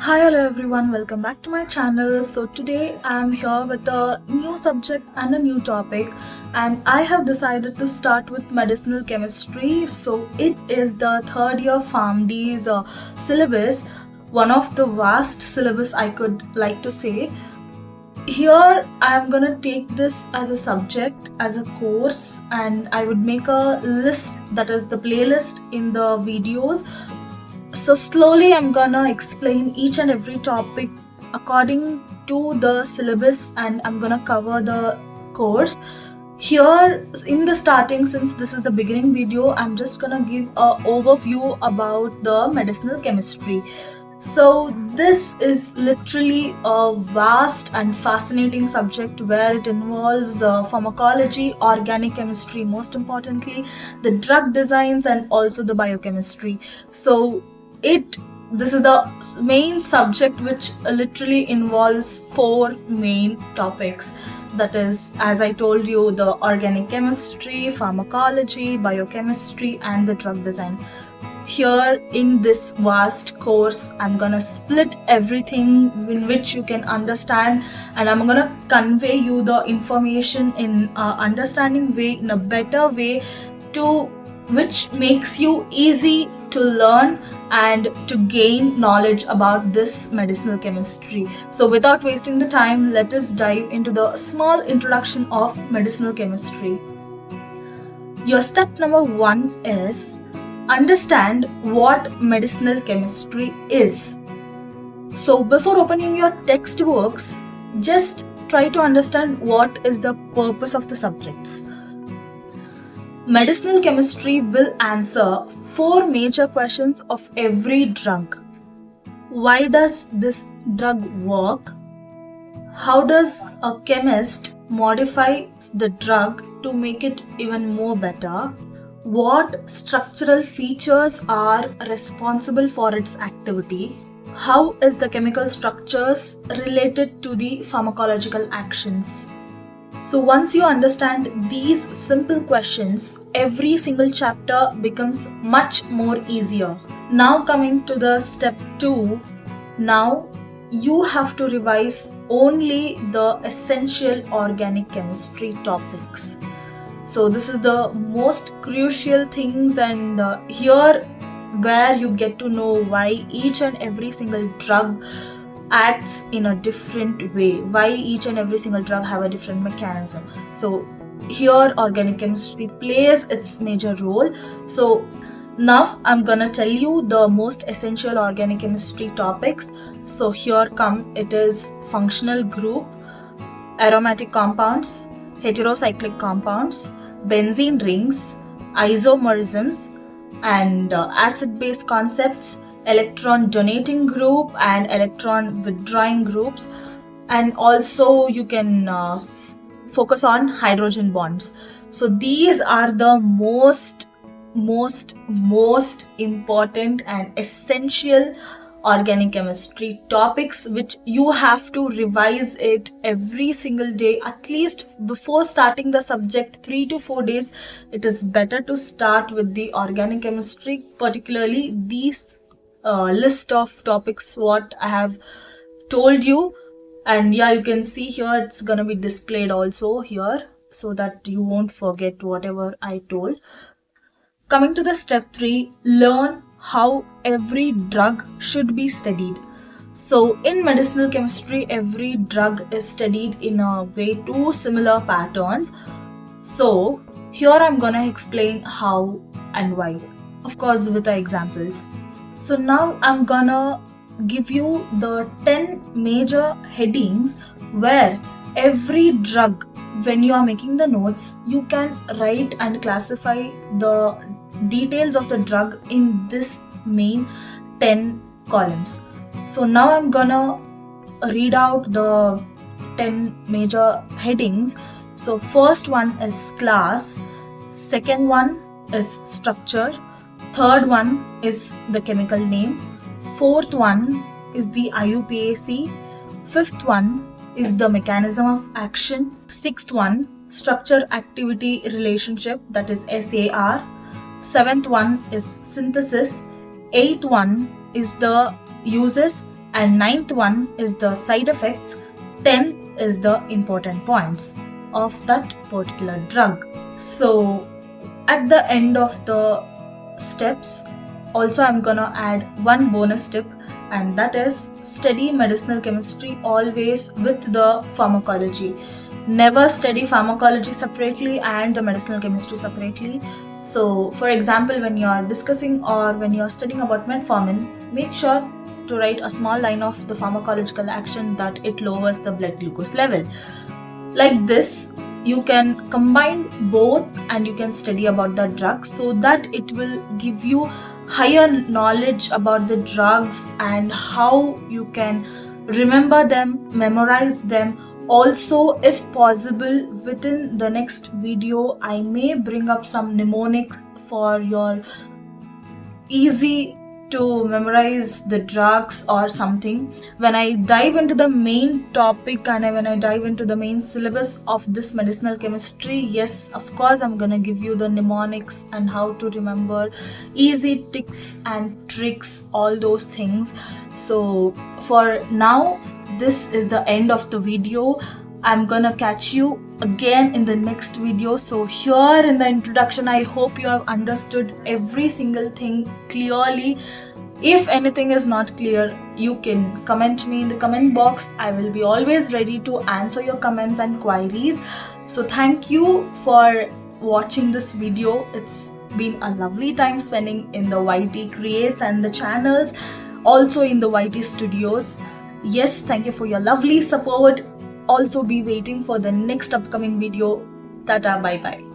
Hi, hello everyone, welcome back to my channel. So today I'm here with a new subject and a new topic, and I have decided to start with medicinal chemistry. So it is the third year Pharm.D's syllabus, one of the vast syllabus I could like to say. Here I'm gonna take this as a subject, as a course, and I would make a list, that is the playlist in the videos. So slowly I'm gonna explain each and every topic according to the syllabus, and I'm gonna cover the course. Here in the starting, since this is the beginning video, I'm just gonna give an overview about the medicinal chemistry. So this is literally a vast and fascinating subject where it involves pharmacology, organic chemistry, most importantly, the drug designs, and also the biochemistry. So this is the main subject which literally involves four main topics. That is, as I told you, the organic chemistry, pharmacology, biochemistry, and the drug design. Here in this vast course, I'm gonna split everything in which you can understand, and I'm gonna convey you the information in a understanding way, in a better way, which makes you easy to learn and to gain knowledge about this medicinal chemistry. So without wasting the time, let us dive into the small introduction of medicinal chemistry. Your step number 1 is understand what medicinal chemistry is. So before opening your textbooks, just try to understand what is the purpose of the subjects. Medicinal chemistry will answer 4 major questions of every drug. Why does this drug work? How does a chemist modify the drug to make it even more better? What structural features are responsible for its activity? How is the chemical structures related to the pharmacological actions? So once you understand these simple questions, every single chapter becomes much more easier. Now coming to the step 2, now you have to revise only the essential organic chemistry topics. So this is the most crucial things, and here where you get to know why each and every single drug acts in a different way, why each and every single drug have a different mechanism. So here organic chemistry plays its major role. So now I'm gonna tell you the most essential organic chemistry topics. So here it is functional group, aromatic compounds, heterocyclic compounds, benzene rings, isomerisms, and acid-base concepts, electron donating group and electron withdrawing groups, and also you can focus on hydrogen bonds. So these are the most important and essential organic chemistry topics which you have to revise it every single day. At least before starting the subject, 3 to 4 days, it is better to start with the organic chemistry, particularly these list of topics what I have told you. And yeah, you can see here it's gonna be displayed also here so that you won't forget whatever I told. Coming to the step 3, learn how every drug should be studied. So in medicinal chemistry, every drug is studied in a way 2 similar patterns. So here I'm gonna explain how and why, of course with the examples. So now I'm gonna give you the 10 major headings where every drug, when you are making the notes, you can write and classify the details of the drug in this main 10 columns. So now I'm gonna read out the 10 major headings. So first one is class, second one is structure, third one is the chemical name, fourth one is the IUPAC, fifth one is the mechanism of action, sixth one structure activity relationship, that is SAR, seventh one is synthesis, eighth one is the uses, and 9th one is the side effects, 10th is the important points of that particular drug. So at the end of the steps, also I'm gonna add one bonus tip, and that is study medicinal chemistry always with the pharmacology. Never study pharmacology separately and the medicinal chemistry separately. So for example, when you are discussing or when you are studying about metformin, make sure to write a small line of the pharmacological action that it lowers the blood glucose level. Like this, you can combine both and you can study about the drug, so that it will give you higher knowledge about the drugs and how you can remember them, memorize them. Also, if possible, within the next video I may bring up some mnemonics for your easy to memorize the drugs or something. When I dive into the main topic and when I dive into the main syllabus of this medicinal chemistry, yes, of course I'm gonna give you the mnemonics and how to remember, easy tips and tricks, all those things. So for now, this is the end of the video. I'm gonna catch you again in the next video. So here in the introduction, I hope you have understood every single thing clearly. If anything is not clear, you can comment me in the comment box. I will be always ready to answer your comments and queries. So thank you for watching this video. It's been a lovely time spending in the YT Creates and the channels, also in the YT Studios. Yes, thank you for your lovely support. Also be waiting for the next upcoming video. Tata, bye bye.